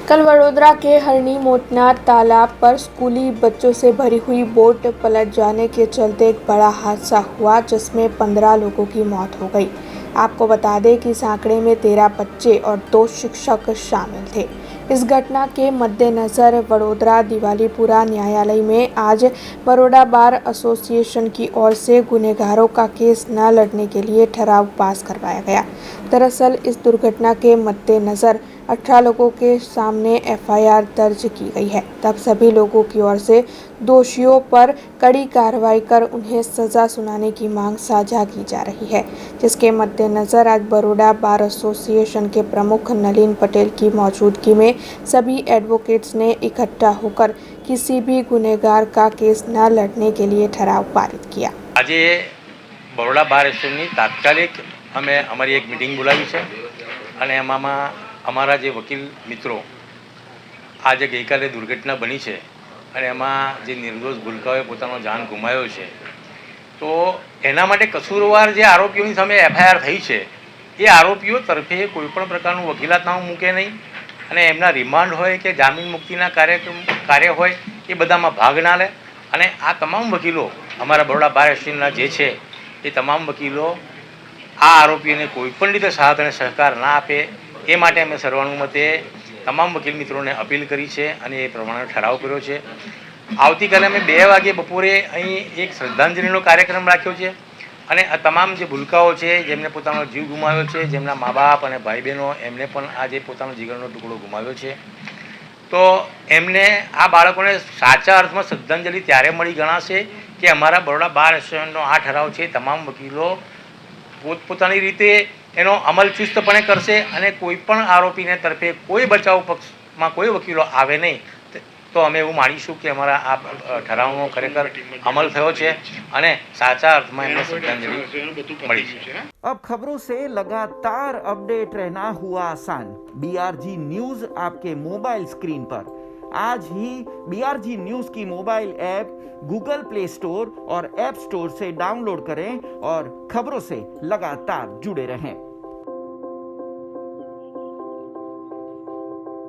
कल वडोदरा के हरणी मोटना तालाब पर स्कूली बच्चों से भरी हुई बोट पलट जाने के चलते एक बड़ा हादसा हुआ जिसमें 15 लोगों की मौत हो गई। आपको बता दें कि इस आंकड़े में 13 बच्चे और 2 शिक्षक शामिल थे। इस घटना के मद्देनज़र वडोदरा दिवालीपुरा न्यायालय में आज बड़ौदा बार एसोसिएशन की ओर से गुनहगारों का केस न लड़ने के लिए ठराव पास करवाया गया। दरअसल इस दुर्घटना के मद्देनज़र 18 लोगों के सामने एफआईआर दर्ज की गई है। तब सभी लोगों की ओर से दोषियों पर कड़ी कार्रवाई कर उन्हें सजा सुनाने की मांग साझा की जा रही है, जिसके मद्देनज़र आज बड़ौदा बार एसोसिएशन के प्रमुख नलिन पटेल की मौजूदगी में सभी एडवोकेट्स ने इकट्ठा होकर किसी भी गुनहगार का केस न लड़ने के लिए ठराव पारित किया। आज बड़ौदा बार एसोसिएशनની તાત્કાલિક અમે અમારી એક મીટિંગ બોલાવી છે અને એમાં અમારા જે વકીલ મિત્રો આ જે ગઈકાલે દુર્ઘટના બની છે અને એમાં જે નિર્દોષ ભૂલકાઓએ પોતાનો જાન ગુમાવ્યો છે તો એના માટે કસૂરવાર જે આરોપીઓની સામે એફઆઈઆર થઈ છે એ આરોપીઓ તરફે કોઈપણ પ્રકારનું વકીલાતનામું મૂકે નહીં અને એમના રિમાન્ડ હોય કે જામીન મુક્તિના કાર્ય હોય એ બધામાં ભાગ ના લે અને આ તમામ વકીલો અમારા બરોડા બાર એસોસિએશનના જે છે એ તમામ વકીલો આ આરોપીઓને કોઈપણ રીતે સાથ અને સહકાર ના આપે એ માટે અમે સર્વાનુમતે તમામ વકીલ મિત્રોને અપીલ કરી છે અને એ પ્રમાણે ઠરાવ કર્યો છે। આવતીકાલે અમે 2 વાગે બપોરે અહીં એક શ્રદ્ધાંજલિનો કાર્યક્રમ રાખ્યો છે અને આ તમામ જે ભૂલકાઓ છે જેમને પોતાનો જીવ ગુમાવ્યો છે, જેમના મા બાપ અને ભાઈ બહેનો એમને પણ આજે પોતાનો જીગરનો ટુકડો ગુમાવ્યો છે, તો એમને આ બાળકોને સાચા અર્થમાં શ્રદ્ધાંજલિ ત્યારે મળી ગણાશે કે અમારા બરોડા બાર એસોસિએશનનો આ ઠરાવ છે તમામ વકીલો પોતપોતાની રીતે એનો અમલ ચુસ્તપણે કરશે અને કોઈ પણ આરોપીને તરફે કોઈ બચાવ પક્ષમાં કોઈ વકીલો આવે નહીં તો અમે એવું માનીશું કે અમારા આ ઠરાવનો ખરેખર અમલ થયો છે અને સાચા અર્થમાં એમને શ્રદ્ધાંજલિ મળી છે। अब खबरों से लगातार अपडेट रहना हुआ आसान। BRG न्यूज आपके मोबाइल स्क्रीन पर आज ही BRG न्यूज की mobile app Google play store और ऐप स्टोर से डाउनलोड करें और खबरों से लगातार जुड़े रहें।